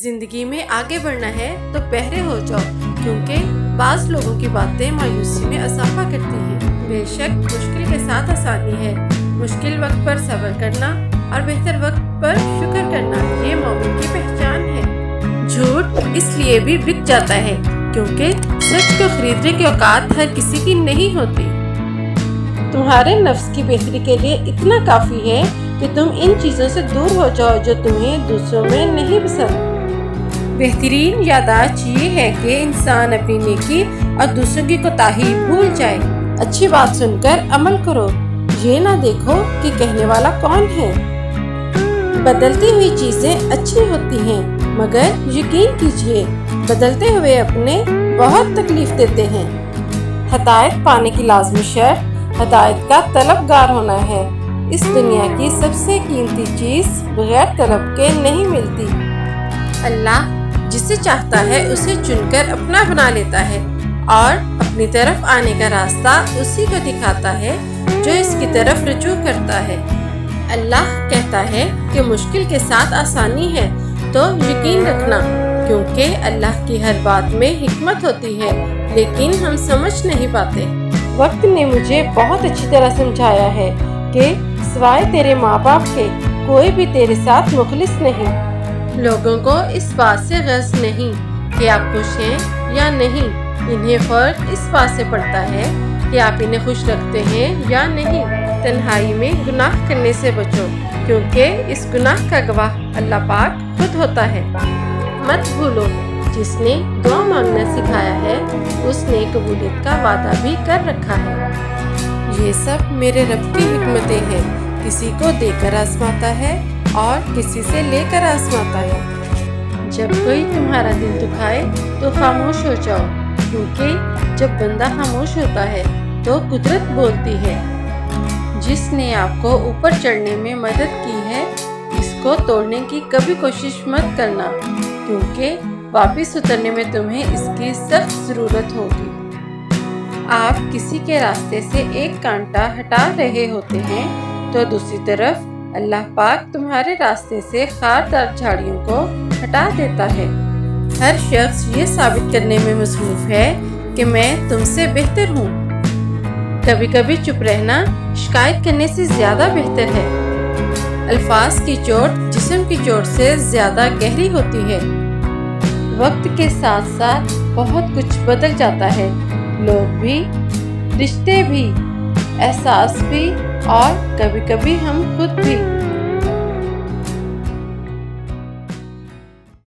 زندگی میں آگے بڑھنا ہے تو بہرے ہو جاؤ، کیونکہ بعض لوگوں کی باتیں مایوسی میں اضافہ کرتی ہیں۔ بے شک مشکل کے ساتھ آسانی ہے، مشکل وقت پر صبر کرنا اور بہتر وقت پر شکر کرنا یہ مومن کی پہچان ہے۔ جھوٹ اس لیے بھی بک جاتا ہے کیونکہ سچ کو خریدنے کی اوقات ہر کسی کی نہیں ہوتی۔ تمہارے نفس کی بہتری کے لیے اتنا کافی ہے کہ تم ان چیزوں سے دور ہو جاؤ جو تمہیں دوسروں میں نہیں پسند۔ بہترین یادداشت یہ ہے کہ انسان اپنی نیکی اور دوسروں کی کوتاہی بھول جائے۔ اچھی بات سن کر عمل کرو، یہ نہ دیکھو کہ کہنے والا کون ہے۔ بدلتی ہوئی چیزیں اچھی ہوتی ہیں، مگر یقین کیجیے بدلتے ہوئے اپنے بہت تکلیف دیتے ہیں۔ ہدایت پانے کی لازمی شرط ہدایت کا طلبگار ہونا ہے۔ اس دنیا کی سب سے قیمتی چیز بغیر طلب کے نہیں ملتی۔ اللہ جسے چاہتا ہے اسے چن کر اپنا بنا لیتا ہے اور اپنی طرف آنے کا راستہ اسی کو دکھاتا ہے جو اس کی طرف رجوع کرتا ہے۔ اللہ کہتا ہے کہ مشکل کے ساتھ آسانی ہے تو یقین رکھنا، کیونکہ اللہ کی ہر بات میں حکمت ہوتی ہے لیکن ہم سمجھ نہیں پاتے۔ وقت نے مجھے بہت اچھی طرح سمجھایا ہے کہ سوائے تیرے ماں باپ کے کوئی بھی تیرے ساتھ مخلص نہیں۔ لوگوں کو اس بات سے غرض نہیں کہ آپ خوش ہیں یا نہیں، انہیں فرق اس بات سے پڑتا ہے کہ آپ انہیں خوش رکھتے ہیں یا نہیں۔ تنہائی میں گناہ کرنے سے بچو، کیونکہ اس گناہ کا گواہ اللہ پاک خود ہوتا ہے۔ مت بھولو جس نے دعا مانگنا سکھایا ہے اس نے قبولیت کا وعدہ بھی کر رکھا ہے۔ یہ سب میرے رب کی حکمتیں ہیں، کسی کو دے کر آزماتا ہے اور کسی سے لے کر آزماتا ہے۔ جب کوئی تمہارا دل دکھائے تو خاموش ہو جاؤ، کیونکہ جب بندہ خاموش ہوتا ہے تو قدرت بولتی ہے۔ جس نے آپ کو اوپر چڑھنے میں مدد کی ہے اس کو توڑنے کی کبھی کوشش مت کرنا، کیونکہ واپس اترنے میں تمہیں اس کی سخت ضرورت ہوگی۔ آپ کسی کے راستے سے ایک کانٹا ہٹا رہے ہوتے ہیں تو دوسری طرف اللہ پاک تمہارے راستے سے خاردار جھاڑیوں کو ہٹا دیتا ہے۔ ہر شخص یہ ثابت کرنے میں مصروف ہے کہ میں تم سے بہتر ہوں۔ کبھی کبھی چپ رہنا شکایت کرنے سے زیادہ بہتر ہے۔ الفاظ کی چوٹ جسم کی چوٹ سے زیادہ گہری ہوتی ہے۔ وقت کے ساتھ ساتھ بہت کچھ بدل جاتا ہے، لوگ بھی، رشتے بھی، احساس بھی اور کبھی کبھی ہم خود بھی۔